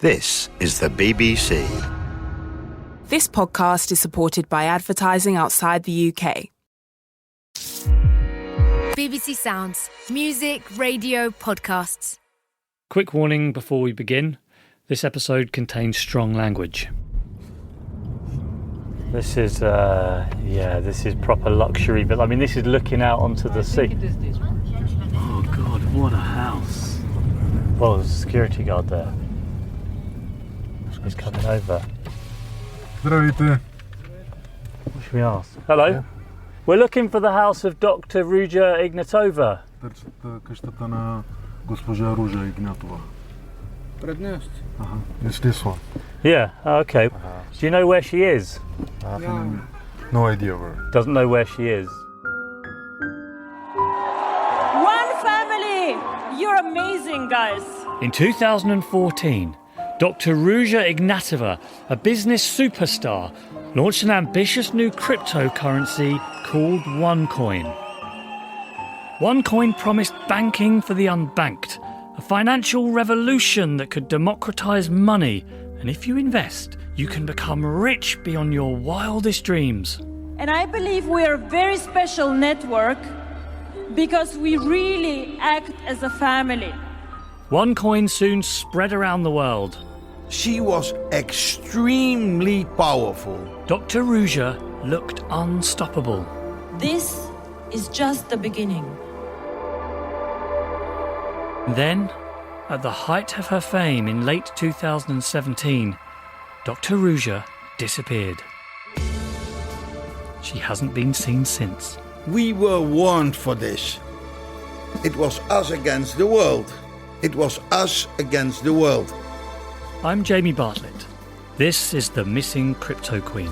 This is the BBC. This podcast is supported by advertising outside the UK. BBC Sounds. Music, radio, podcasts. Quick warning before we begin. This episode contains strong language. This is proper luxury, but I mean, this is looking out onto the sea. Oh God, what a house. Well, there's a security guard there. He's coming over. Здравейте. What should we ask? Hello? Yeah. We're looking for the house of Dr. Ruja Ignatova. Търсят къщата на госпожа Ружа Игнатова. It's this one. Yeah, okay. Do you know where she is? No idea where. Doesn't know where she is. One family! You're amazing, guys. In 2014, Dr. Ruja Ignatova, a business superstar, launched an ambitious new cryptocurrency called OneCoin. OneCoin promised banking for the unbanked, a financial revolution that could democratise money, and if you invest, you can become rich beyond your wildest dreams. And I believe we are a very special network because we really act as a family. OneCoin soon spread around the world. She was extremely powerful. Dr. Ruja looked unstoppable. This is just the beginning. Then, at the height of her fame in late 2017, Dr. Ruja disappeared. She hasn't been seen since. We were warned for this. It was us against the world. It was us against the world. I'm Jamie Bartlett. This is The Missing Crypto Queen.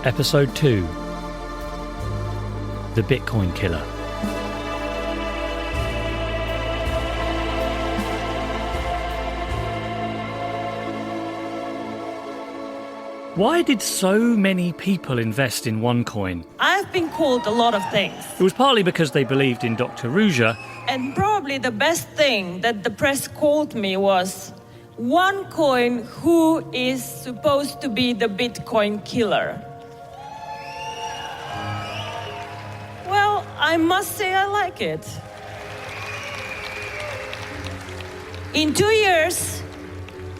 Episode 2. The Bitcoin Killer. Why did so many people invest in OneCoin? I've been called a lot of things. It was partly because they believed in Dr. Ruja. And probably the best thing that the press called me was OneCoin, who is supposed to be the Bitcoin killer. Well, I must say I like it. In 2 years,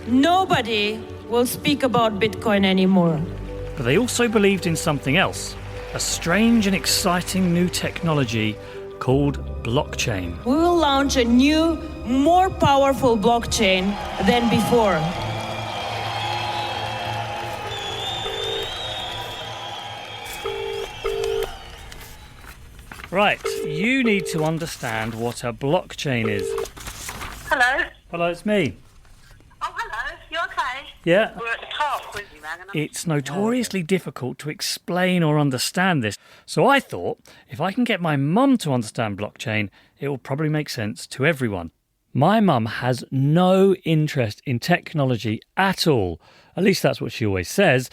nobody will speak about Bitcoin anymore. But they also believed in something else, a strange and exciting new technology called blockchain. We will launch a new, more powerful blockchain than before. Right, you need to understand what a blockchain is. Hello. Hello, it's me. Oh, hello. You okay? Yeah. We're at the park with you, man. It's notoriously difficult to explain or understand this, so I thought if I can get my mum to understand blockchain, it will probably make sense to everyone. My mum has no interest in technology at all. At least that's what she always says,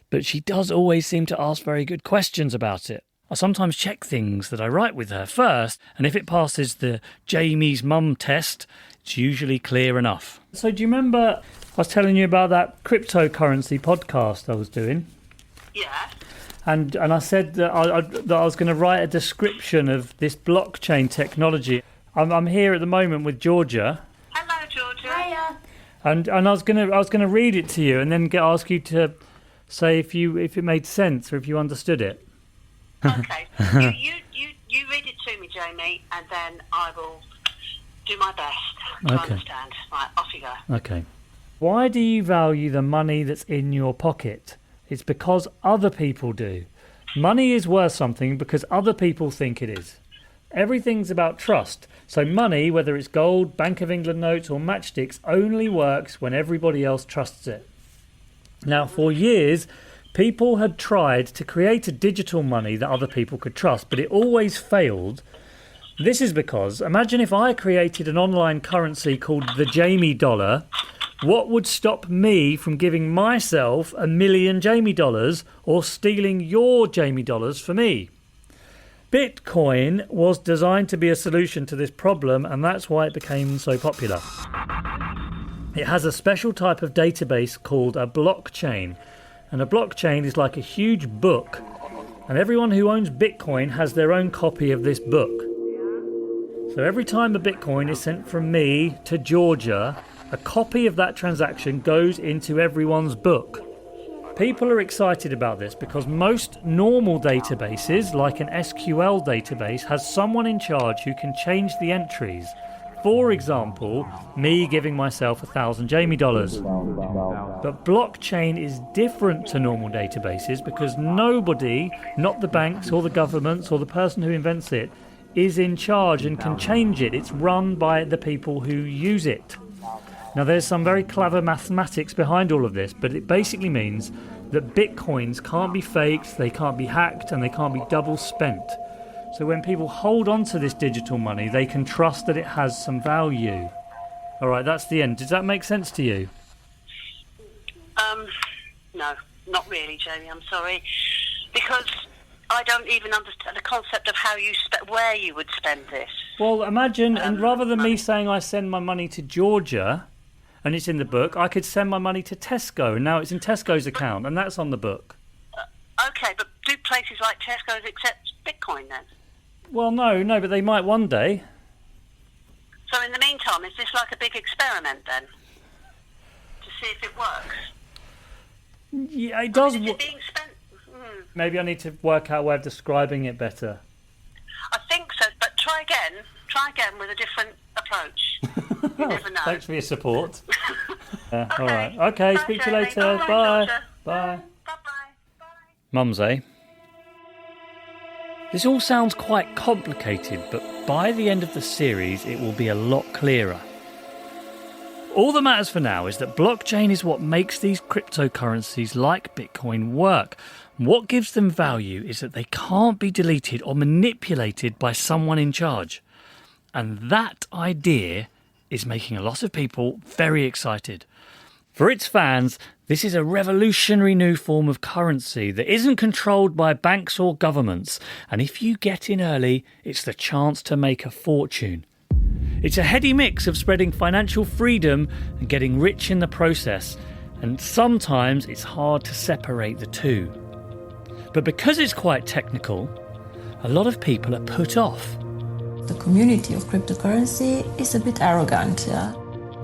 but she does always seem to ask very good questions about it. I sometimes check things that I write with her first, and if it passes the Jamie's mum test, it's usually clear enough. So do you remember I was telling you about that cryptocurrency podcast I was doing? Yeah. And I said that I was going to write a description of this blockchain technology. I'm here at the moment with Georgia. Hello, Georgia. Hiya. And I was going to read it to you and then ask you to say if it made sense or if you understood it. Okay. you read it to me, Jamie, and then I will do my best to understand. Right, off you go. Okay. Why do you value the money that's in your pocket? It's because other people do. Money is worth something because other people think it is. Everything's about trust. So money, whether it's gold, Bank of England notes or matchsticks, only works when everybody else trusts it. Now, for years, people had tried to create a digital money that other people could trust, but it always failed. This is because, imagine if I created an online currency called the Jamie dollar, what would stop me from giving myself $1 million Jamie dollars or stealing your Jamie dollars for me? Bitcoin was designed to be a solution to this problem, and that's why it became so popular. It has a special type of database called a blockchain. And a blockchain is like a huge book. And everyone who owns Bitcoin has their own copy of this book. So every time a Bitcoin is sent from me to Georgia, a copy of that transaction goes into everyone's book. People are excited about this because most normal databases, like an SQL database, has someone in charge who can change the entries. For example, me giving myself 1,000 Jamie dollars. But blockchain is different to normal databases because nobody, not the banks or the governments or the person who invents it, is in charge and can change it. It's run by the people who use it. Now, there's some very clever mathematics behind all of this, but it basically means that bitcoins can't be faked, they can't be hacked, and they can't be double spent. So when people hold on to this digital money, they can trust that it has some value. All right, that's the end. Does that make sense to you? No, not really, Jamie, I'm sorry. Because I don't even understand the concept of how you where you would spend this. Well, imagine, and rather than me saying I send my money to Georgia, and it's in the book, I could send my money to Tesco, and now it's in Tesco's account, and that's on the book. Okay, but do places like Tesco's accept Bitcoin then? Well, no, but they might one day. So in the meantime, is this like a big experiment then? To see if it works? Yeah, it does. Is it being spent? Maybe I need to work out a way of describing it better. I think so, but try again. Try again with a different approach. You never know. Thanks for your support. Okay. All right. Okay, Bye, speak to you Jamie. later. Bye, Bye. daughter. Bye. Bye-bye. Mums, eh? This all sounds quite complicated, but by the end of the series, it will be a lot clearer. All that matters for now is that blockchain is what makes these cryptocurrencies like Bitcoin work. What gives them value is that they can't be deleted or manipulated by someone in charge. And that idea is making a lot of people very excited. For its fans, this is a revolutionary new form of currency that isn't controlled by banks or governments. And if you get in early, it's the chance to make a fortune. It's a heady mix of spreading financial freedom and getting rich in the process. And sometimes it's hard to separate the two. But because it's quite technical, a lot of people are put off. The community of cryptocurrency is a bit arrogant, yeah.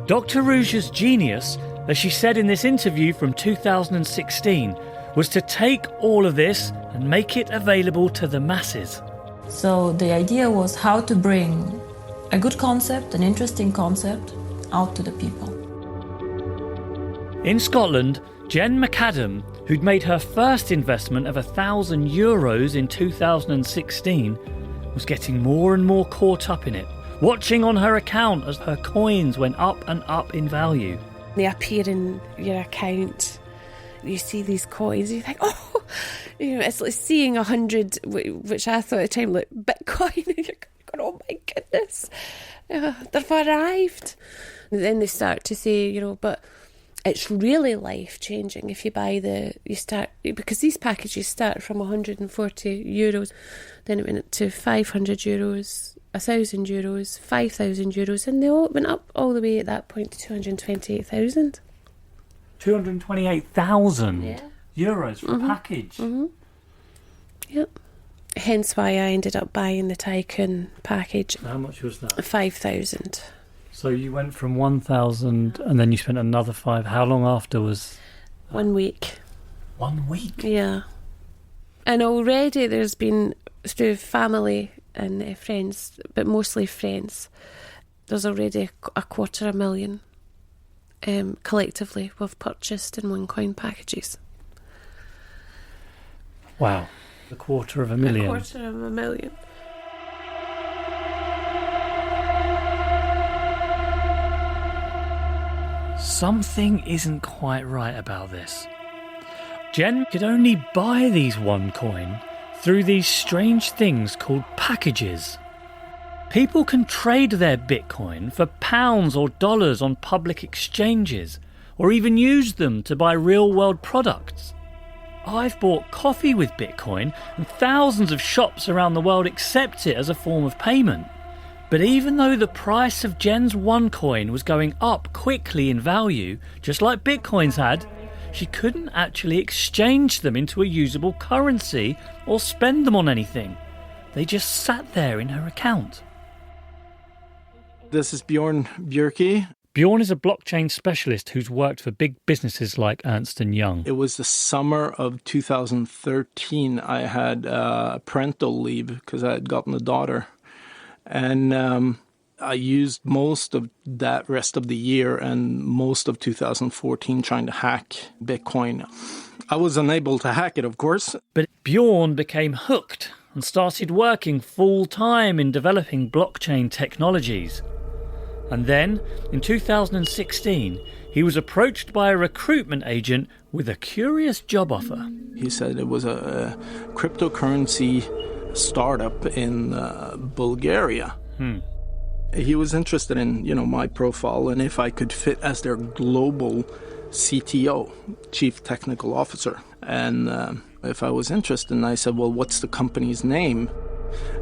Dr. Rouge's genius, as she said in this interview from 2016, was to take all of this and make it available to the masses. So the idea was how to bring a good concept, an interesting concept, out to the people. In Scotland, Jen McAdam, who'd made her first investment of €1,000 in 2016, was getting more and more caught up in it, watching on her account as her coins went up and up in value. They appear in your account. You see these coins, you think, oh, it's like seeing 100, which I thought at the time, like Bitcoin, and you're going, oh my goodness, they've arrived. And then they start to say, but it's really life-changing if you buy because these packages start from €140, then it went to €500, €1,000, €5,000, and they all went up all the way at that point to 228,000. 228,000 euros for a package? Mm-hmm. Yep. Hence why I ended up buying the Tycoon package. How much was that? 5,000. So you went from 1,000 and then you spent another 5. How long after was that? 1 week. 1 week? Yeah. And already there's been, through family and friends, but mostly friends, there's already 250,000 collectively we've purchased in OneCoin packages. Wow. 250,000. 250,000. Something isn't quite right about this. Jen could only buy these OneCoin through these strange things called packages. People can trade their Bitcoin for pounds or dollars on public exchanges, or even use them to buy real-world products. I've bought coffee with Bitcoin, and thousands of shops around the world accept it as a form of payment. But even though the price of Jen's OneCoin was going up quickly in value, just like Bitcoins had, she couldn't actually exchange them into a usable currency or spend them on anything. They just sat there in her account. This is Bjorn Bjerke. Bjorn is a blockchain specialist who's worked for big businesses like Ernst & Young. It was the summer of 2013. I had parental leave because I had gotten a daughter. And I used most of that rest of the year and most of 2014 trying to hack Bitcoin. I was unable to hack it, of course. But Bjorn became hooked and started working full-time in developing blockchain technologies. And then, in 2016, he was approached by a recruitment agent with a curious job offer. He said it was a cryptocurrency startup in Bulgaria. He was interested in, my profile and if I could fit as their global CTO, Chief Technical Officer. And if I was interested, and I said, well, what's the company's name?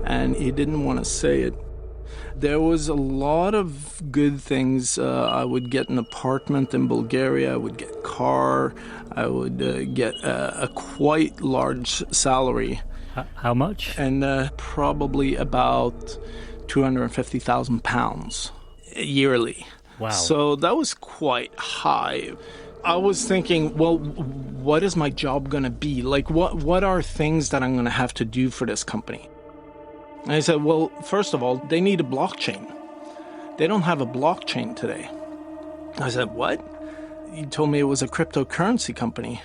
And he didn't want to say it. There was a lot of good things. I would get an apartment in Bulgaria. I would get a car. I would get a quite large salary. How much? And probably about £250,000 yearly. Wow. So that was quite high. I was thinking, well, what is my job going to be? Like, what are things that I'm going to have to do for this company? And I said, well, first of all, they need a blockchain. They don't have a blockchain today. I said, what? You told me it was a cryptocurrency company.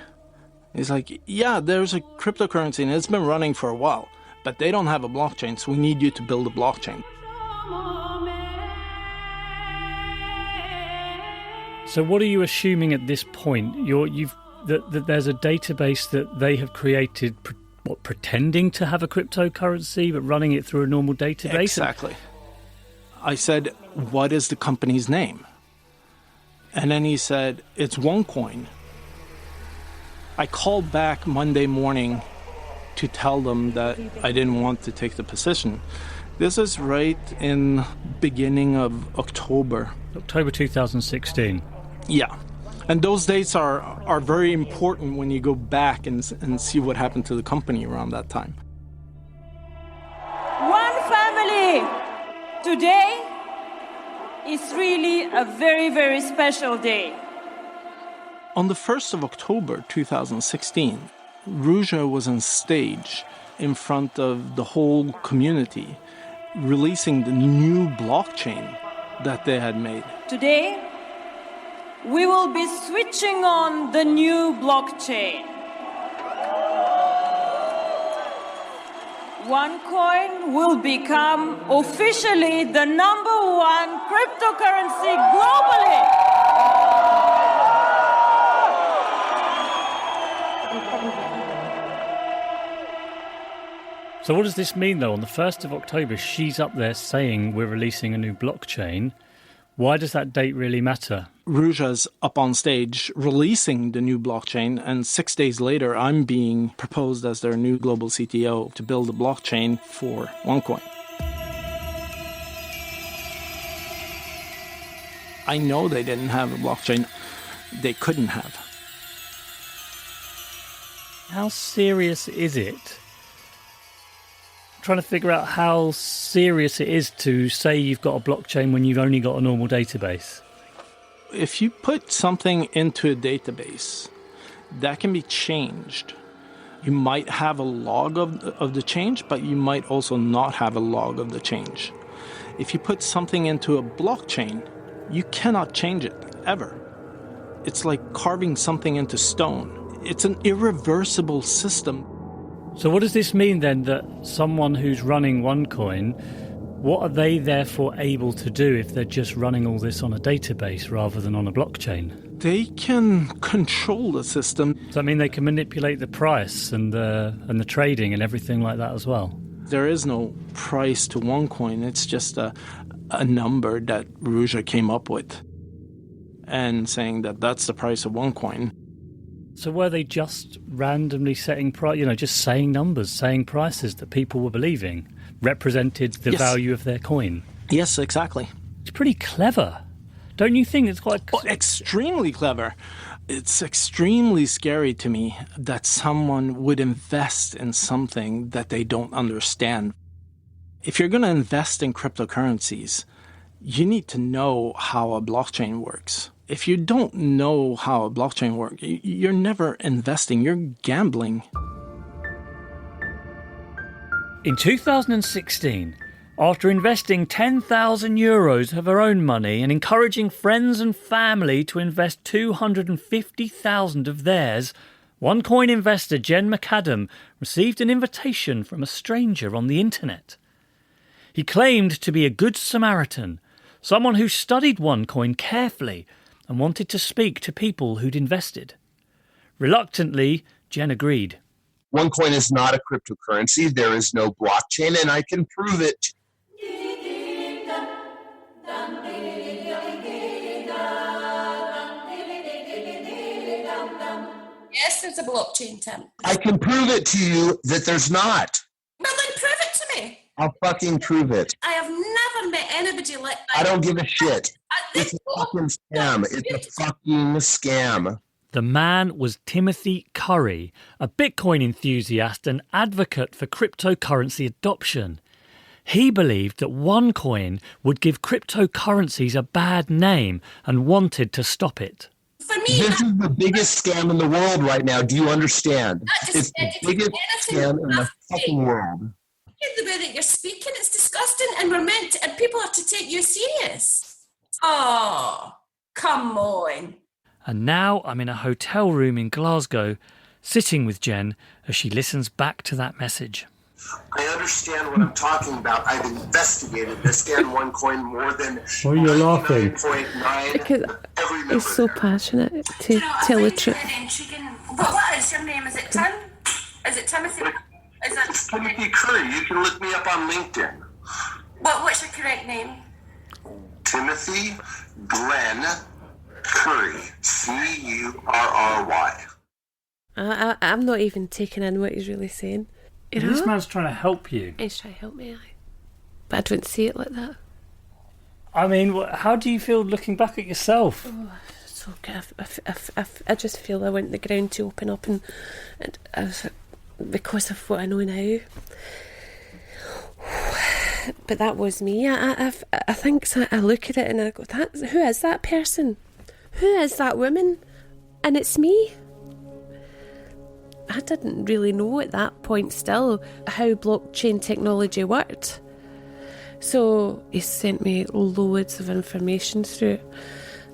He's like, yeah, there's a cryptocurrency and it's been running for a while, but they don't have a blockchain, so we need you to build a blockchain. So what are you assuming at this point? That there's a database that they have created, pretending to have a cryptocurrency, but running it through a normal database? Exactly. I said, what is the company's name? And then he said, it's OneCoin. I called back Monday morning to tell them that I didn't want to take the position. This is right in beginning of October. October 2016. Yeah. And those dates are very important when you go back and see what happened to the company around that time. One family. Today is really a very, very special day. On the 1st of October 2016, Ruja was on stage in front of the whole community, releasing the new blockchain that they had made. Today, we will be switching on the new blockchain. OneCoin will become officially the #1 cryptocurrency globally. So what does this mean, though? On the 1st of October, she's up there saying we're releasing a new blockchain. Why does that date really matter? Ruja's up on stage releasing the new blockchain, and 6 days later, I'm being proposed as their new global CTO to build a blockchain for OneCoin. I know they didn't have a blockchain. They couldn't have. How serious is it? I'm trying to figure out how serious it is to say you've got a blockchain when you've only got a normal database. If you put something into a database, that can be changed. You might have a log of the change, but you might also not have a log of the change. If you put something into a blockchain, you cannot change it, ever. It's like carving something into stone. It's an irreversible system. So what does this mean then, that someone who's running OneCoin, what are they therefore able to do if they're just running all this on a database rather than on a blockchain? They can control the system. Does that mean they can manipulate the price and the trading and everything like that as well? There is no price to OneCoin. It's just a number that Ruja came up with and saying that that's the price of OneCoin. So were they just randomly setting just saying numbers, saying prices that people were believing, represented the Yes. value of their coin? Yes, exactly. It's pretty clever. Don't you think it's quite... extremely clever. It's extremely scary to me that someone would invest in something that they don't understand. If you're going to invest in cryptocurrencies, you need to know how a blockchain works. If you don't know how a blockchain works, you're never investing, you're gambling. In 2016, after investing 10,000 euros of her own money and encouraging friends and family to invest 250,000 of theirs, OneCoin investor Jen McAdam received an invitation from a stranger on the internet. He claimed to be a good Samaritan, someone who studied OneCoin carefully and wanted to speak to people who'd invested. Reluctantly, Jen agreed. OneCoin is not a cryptocurrency. There is no blockchain, and I can prove it. Yes, there's a blockchain, Tim. I can prove it to you that there's not. Well, then prove it to me. I'll fucking prove it. I have never met anybody like that. I don't give a shit. It's a fucking scam. It's a fucking scam. The man was Timothy Curry, a Bitcoin enthusiast and advocate for cryptocurrency adoption. He believed that OneCoin would give cryptocurrencies a bad name and wanted to stop it. For me, this is the biggest scam in the world right now. Do you understand? It's the biggest scam in the fucking world. The way that you're speaking, it's disgusting, and and people have to take you serious. Oh, come on. And now I'm in a hotel room in Glasgow, sitting with Jen as she listens back to that message. I understand what I'm talking about. I've investigated the Scam OneCoin more than... Why are you laughing? Because he's so passionate to tell the truth. What is your name? Is it Tim? Is it Timothy? It's Timothy Curry. You can look me up on LinkedIn. What's your correct name? Timothy Glenn Curry. Curry. I'm not even taking in what he's really saying. You know? This man's trying to help you. He's trying to help me, but I don't see it like that. I mean, how do you feel looking back at yourself? Oh, so good. I just feel I want the ground to open up, and because of what I know now. But that was me. I think so. I look at it and I go, who is that person? Who is that woman? And it's me. I didn't really know at that point still how blockchain technology worked. So he sent me loads of information through,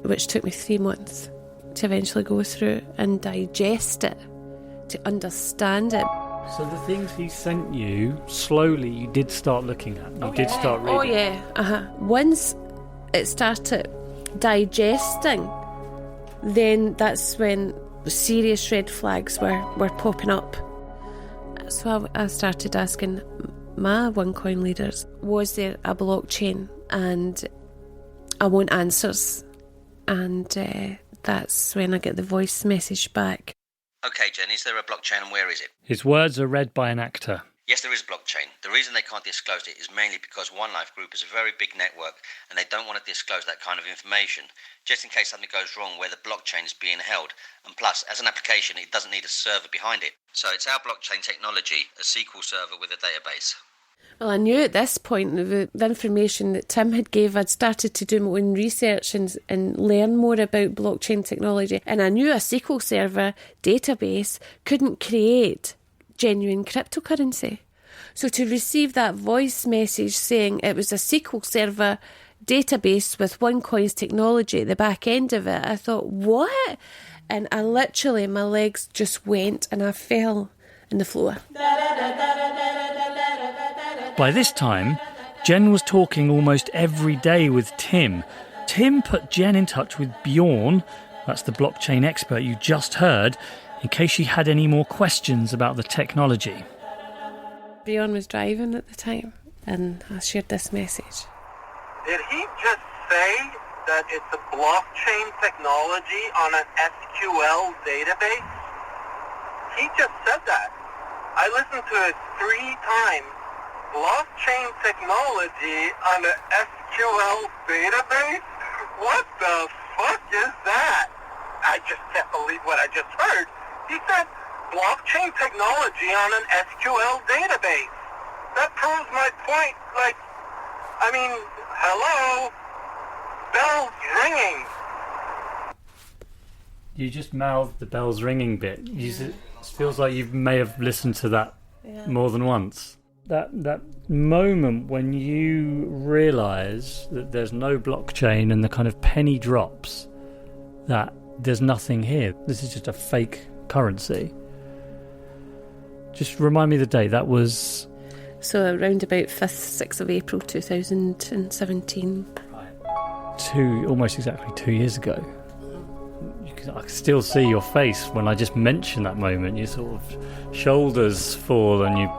which took me 3 months to eventually go through and digest it, to understand it. So the things he sent you, slowly you did start looking at. You did start reading. Oh yeah, Once it started digesting, then that's when serious red flags were popping up. So I started asking my OneCoin leaders, was there a blockchain? And I want answers. And that's when I get the voice message back. Okay, Jen, is there a blockchain and where is it? His words are read by an actor. Yes, there is a blockchain. The reason they can't disclose it is mainly because One Life Group is a very big network and they don't want to disclose that kind of information, just in case something goes wrong where the blockchain is being held. And plus, as an application, it doesn't need a server behind it. So it's our blockchain technology, a SQL server with a database. Well, I knew at this point the information that Tim had gave, I'd started to do my own research and learn more about blockchain technology. And I knew a SQL server database couldn't create genuine cryptocurrency. So to receive that voice message saying it was a SQL server database with OneCoin's technology at the back end of it, I thought, what? And I literally, my legs just went and I fell on the floor. By this time, Jen was talking almost every day with Tim. Tim put Jen in touch with Bjorn, that's the blockchain expert you just heard, in case she had any more questions about the technology. Bjorn was driving at the time, and I shared this message. Did he just say that it's a blockchain technology on an SQL database? He just said that. I listened to it 3 times. Blockchain technology on an SQL database? What the fuck is that? I just can't believe what I just heard. He said blockchain technology on an SQL database. That proves my point. Like, I mean, hello? Bells ringing. You just mouthed the bells ringing bit. It feels like you may have listened to that more than once. That moment when you realise that there's no blockchain and the kind of penny drops that there's nothing here. This is just a fake currency. Just remind me the date. That was... So around about 5th, 6th of April 2017. Almost exactly 2 years ago. I can still see your face when I just mention that moment. Your sort of shoulders fall and you...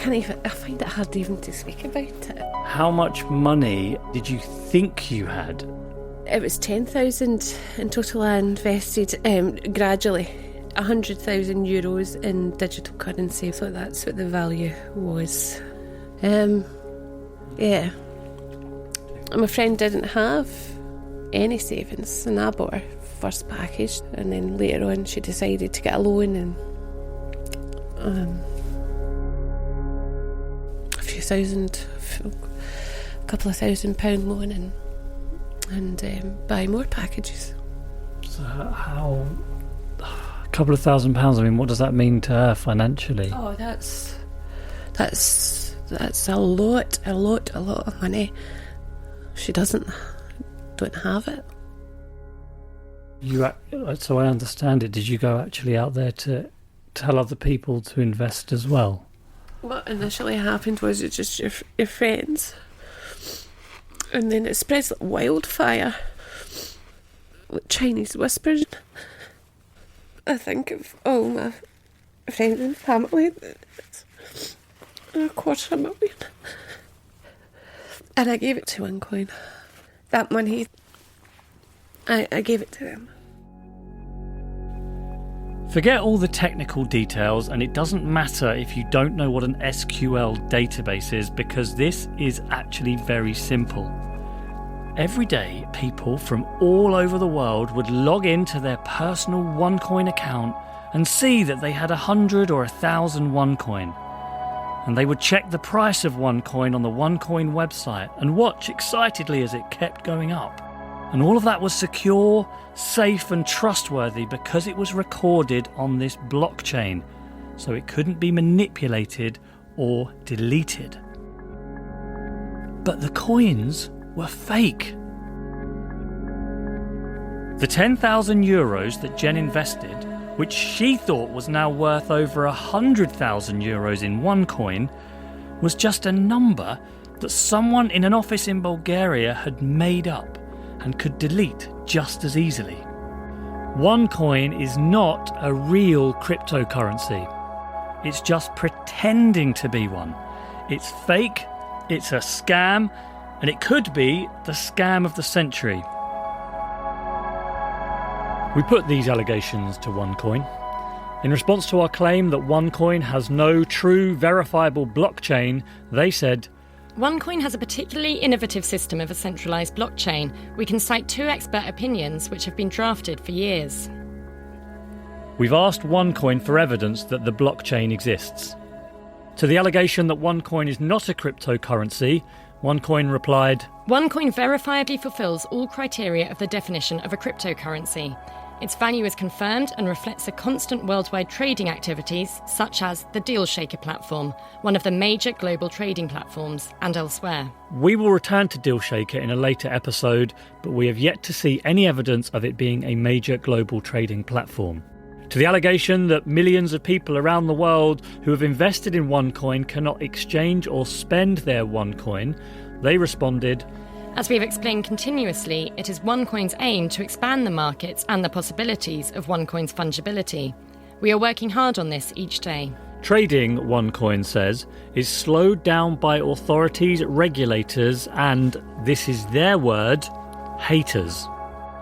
I find it hard even to speak about it. How much money did you think you had? It was 10,000 in total. I invested gradually 100,000 euros in digital currency. So that's what the value was. Yeah. My friend didn't have any savings, and I bought her first package, and then later on she decided to get a loan and a couple of £1,000 loan and buy more packages. So how a couple of £1,000? I mean, what does that mean to her financially? Oh, that's a lot of money. She don't have it. So I understand it. Did you go actually out there to tell other people to invest as well? What initially happened was it's just your friends, and then it spreads like wildfire, like Chinese whispers. I think of all my friends and family. It's $250,000, and I gave it to OneCoin. That money, I gave it to them. Forget all the technical details, and it doesn't matter if you don't know what an SQL database is, because this is actually very simple. Every day, people from all over the world would log into their personal OneCoin account and see that they had 100 or 1,000 OneCoin. And they would check the price of OneCoin on the OneCoin website and watch excitedly as it kept going up. And all of that was secure, safe and trustworthy because it was recorded on this blockchain, so it couldn't be manipulated or deleted. But the coins were fake. The 10,000 euros that Jen invested, which she thought was now worth over 100,000 euros in OneCoin, was just a number that someone in an office in Bulgaria had made up and could delete just as easily. OneCoin is not a real cryptocurrency. It's just pretending to be one. It's fake, it's a scam, and it could be the scam of the century. We put these allegations to OneCoin. In response to our claim that OneCoin has no true verifiable blockchain, they said, OneCoin has a particularly innovative system of a centralised blockchain. We can cite 2 expert opinions which have been drafted for years. We've asked OneCoin for evidence that the blockchain exists. To the allegation that OneCoin is not a cryptocurrency, OneCoin replied, OneCoin verifiably fulfills all criteria of the definition of a cryptocurrency. Its value is confirmed and reflects the constant worldwide trading activities, such as the DealShaker platform, one of the major global trading platforms, and elsewhere. We will return to DealShaker in a later episode, but we have yet to see any evidence of it being a major global trading platform. To the allegation that millions of people around the world who have invested in OneCoin cannot exchange or spend their OneCoin, they responded, As we have explained continuously, it is OneCoin's aim to expand the markets and the possibilities of OneCoin's fungibility. We are working hard on this each day. Trading, OneCoin says, is slowed down by authorities, regulators, and, this is their word, haters.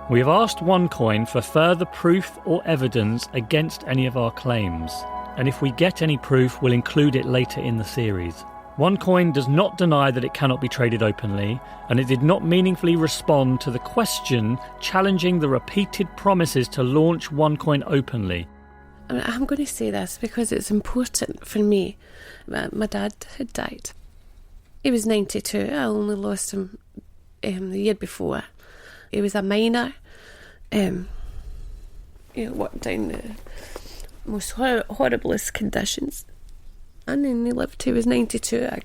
We have asked OneCoin for further proof or evidence against any of our claims, and if we get any proof, we'll include it later in the series. OneCoin does not deny that it cannot be traded openly, and it did not meaningfully respond to the question challenging the repeated promises to launch OneCoin openly. I'm going to say this because it's important for me. My dad had died. He was 92. I only lost him the year before. He was a miner. Worked down the most horriblest conditions. And then he lived. He was 92. I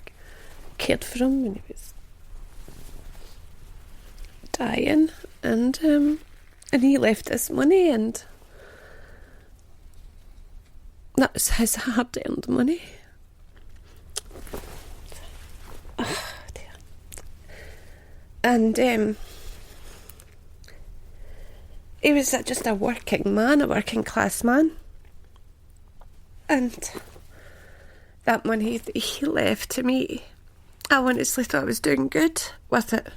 cared for him when he was dying. And he left us money, and that was his hard-earned money. Oh, dear. And he was just a working man, a working class man. And that money that he left to me, I honestly thought I was doing good with it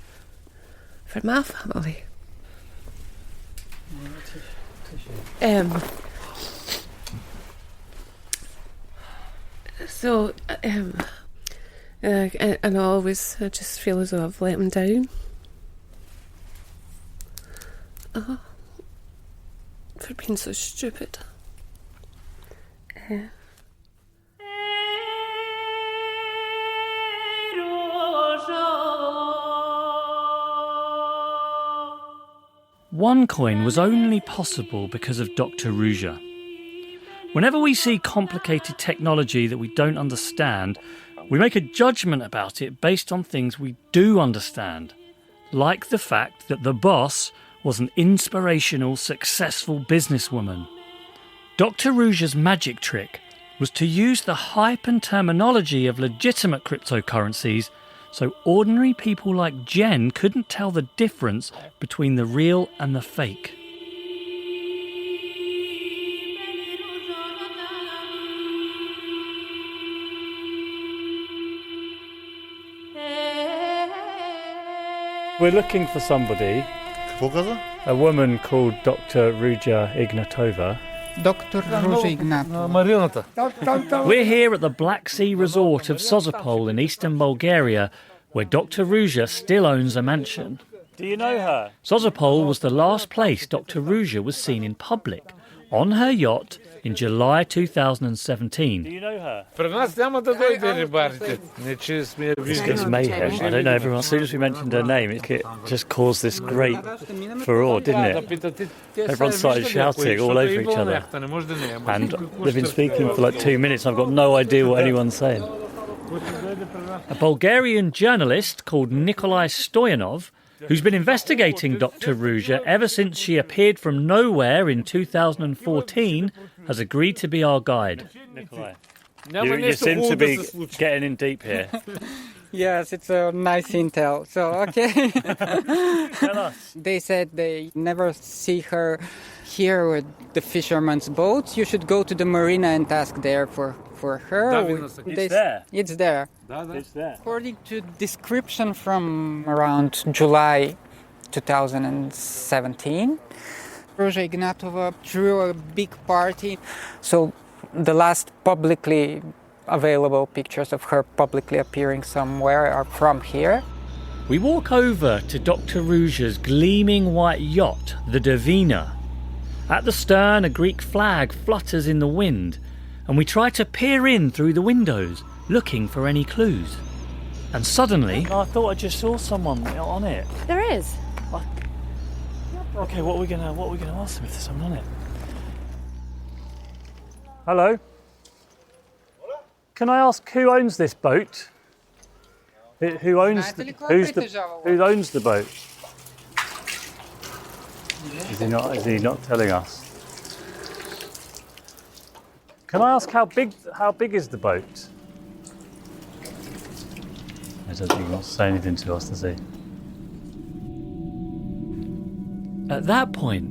for my family. So, and I just feel as though I've let him down. For being so stupid. OneCoin was only possible because of Dr. Ruja. Whenever we see complicated technology that we don't understand, we make a judgment about it based on things we do understand, like the fact that the boss was an inspirational, successful businesswoman. Dr. Ruja's magic trick was to use the hype and terminology of legitimate cryptocurrencies so ordinary people like Jen couldn't tell the difference between the real and the fake. We're looking for somebody, a woman called Dr. Ruja Ignatova. Dr. Ruja Ignatova. We're here at the Black Sea resort of Sozopol in eastern Bulgaria, where Dr. Ruja still owns a mansion. Do you know her? Sozopol was the last place Dr. Ruja was seen in public, on her yacht in July 2017. Do you know her? This gets mayhem. I don't know everyone. As soon as we mentioned her name, it just caused this great furore, didn't it? Everyone started shouting all over each other. And they've been speaking for like 2 minutes. I've got no idea what anyone's saying. A Bulgarian journalist called Nikolai Stoyanov, who's been investigating Dr. Ruja ever since she appeared from nowhere in 2014, has agreed to be our guide. Nikolai, you seem to be getting in deep here. Yes, it's a nice intel. So, okay. Tell us. They said they never see her here with the fisherman's boats. You should go to the marina and ask there for her. It's there. It's there. It's there. According to description from around July 2017, Ruja Ignatova threw a big party. So the last publicly available pictures of her publicly appearing somewhere are from here. We walk over to Dr. Ruja's gleaming white yacht, the Divina. At the stern, a Greek flag flutters in the wind, and we try to peer in through the windows, looking for any clues. And suddenly... I thought I just saw someone on it. There is. Okay, what are we gonna ask them if there's someone on it? Hello? Can I ask who owns this boat? Who owns the boat? Is he not telling us? Can I ask how big is the boat? I don't think he wants to say anything to us, does he? At that point,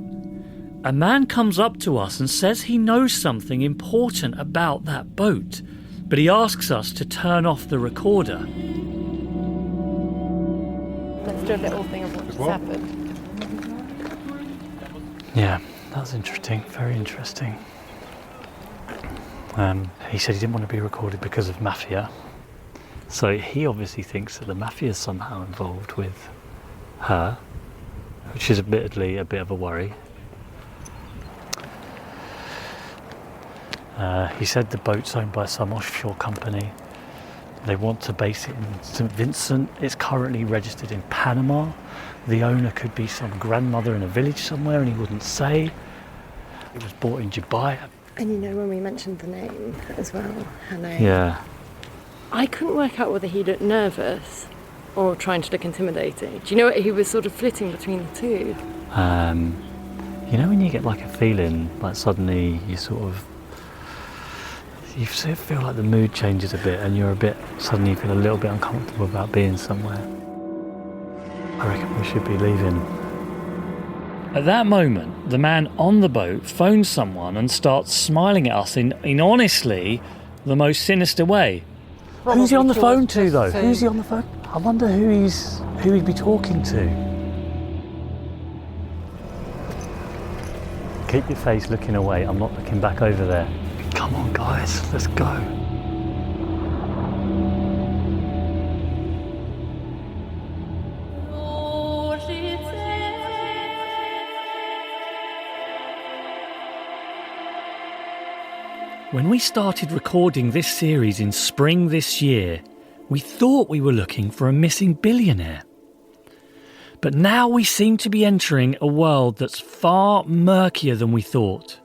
a man comes up to us and says he knows something important about that boat, but he asks us to turn off the recorder. Let's do a little thing of what just happened. Yeah, that's interesting. Very interesting. He said he didn't want to be recorded because of mafia. So he obviously thinks that the mafia is somehow involved with her, which is admittedly a bit of a worry. He said the boat's owned by some offshore company. They want to base it in St. Vincent. It's currently registered in Panama. The owner could be some grandmother in a village somewhere and he wouldn't say. It was bought in Dubai. And you know, when we mentioned the name as well, her name. Yeah. I couldn't work out whether he looked nervous or trying to look intimidating. Do you know what? He was sort of flitting between the two. You know when you get like a feeling, like suddenly you sort of feel like the mood changes a bit and suddenly you feel a little bit uncomfortable about being somewhere. I reckon we should be leaving. At that moment, the man on the boat phones someone and starts smiling at us in honestly the most sinister way. Who's he on the phone to though? Who's he on the phone? I wonder who he'd be talking to. Keep your face looking away. I'm not looking back over there. Come on, guys, let's go. When we started recording this series in spring this year, we thought we were looking for a missing billionaire. But now we seem to be entering a world that's far murkier than we thought.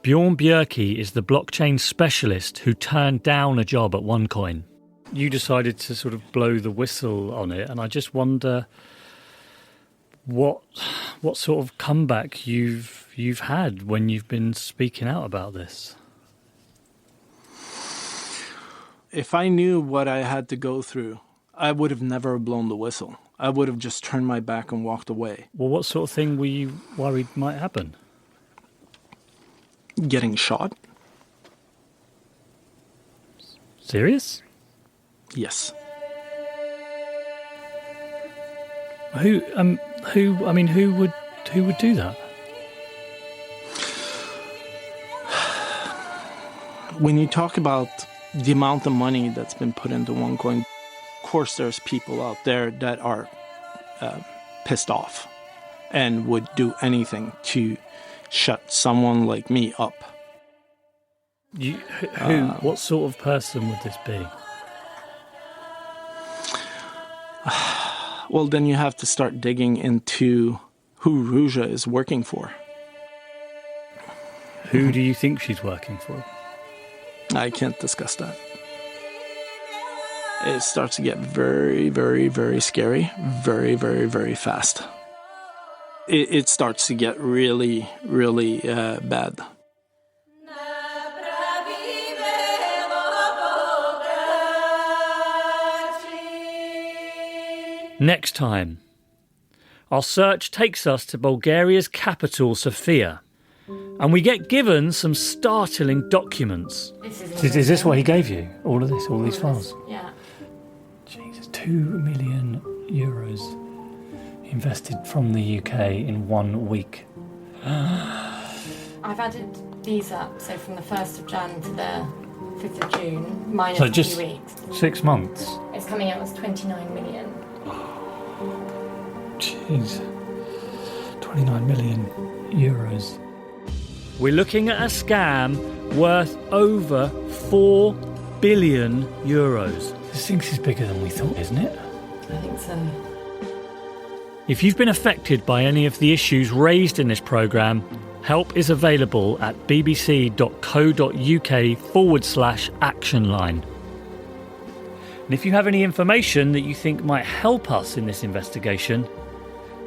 Bjorn Bjerke is the blockchain specialist who turned down a job at OneCoin. You decided to sort of blow the whistle on it, and I just wonder what sort of comeback you've had when you've been speaking out about this. If I knew what I had to go through, I would have never blown the whistle. I would have just turned my back and walked away. Well, what sort of thing were you worried might happen? Getting shot. Serious? Yes. Who would do that? When you talk about the amount of money that's been put into OneCoin, of course there's people out there that are pissed off and would do anything to shut someone like me up. What sort of person would this be? Well, then you have to start digging into who Ruja is working for. Who do you think she's working for? I can't discuss that. It starts to get very, very, very scary, very, very, very fast. It starts to get really, really bad. Next time, our search takes us to Bulgaria's capital, Sofia, and we get given some startling documents. Is this what he gave you? All of this, all these files? Yeah. Jesus, €2 million invested from the UK in 1 week. I've added these up, so from the 1st of Jan to the 5th of June, minus So a just few weeks. 6 months. It's coming out as 29 million. Jeez. 29 million euros. We're looking at a scam worth over 4 billion euros. This thing is bigger than we thought, isn't it? I think so. If you've been affected by any of the issues raised in this programme, help is available at bbc.co.uk/action line. And if you have any information that you think might help us in this investigation,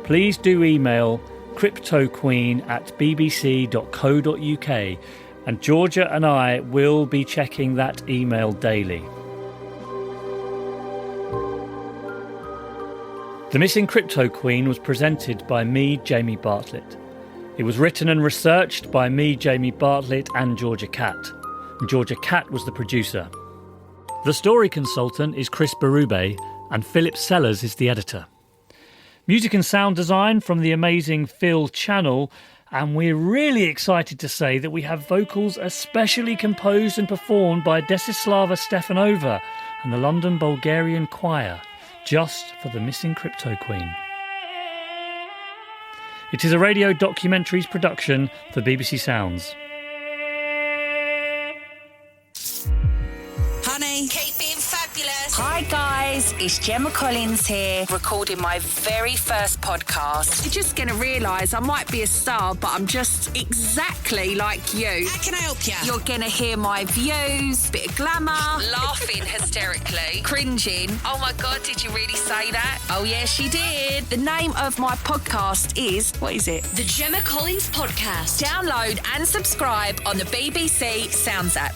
please do email cryptoqueen@bbc.co.uk, and Georgia and I will be checking that email daily. The Missing Crypto Queen was presented by me, Jamie Bartlett. It was written and researched by me, Jamie Bartlett, and Georgia Catt. And Georgia Catt was the producer. The story consultant is Chris Berube, and Philip Sellers is the editor. Music and sound design from the amazing Phil Channel, and we're really excited to say that we have vocals especially composed and performed by Desislava Stefanova, and the London Bulgarian Choir, just for the missing crypto queen. It is a radio documentaries production for BBC Sounds. Honey, keep being fabulous. Hi guys, it's Gemma Collins here, recording my very first podcast. You're just going to realise I might be a star, but I'm just exactly like you. How can I help you? You're going to hear my views, bit of glamour, laughing hysterically, cringing. Oh my God, did you really say that? Oh yeah, she did. The name of my podcast is, what is it? The Gemma Collins Podcast. Download and subscribe on the BBC Sounds app.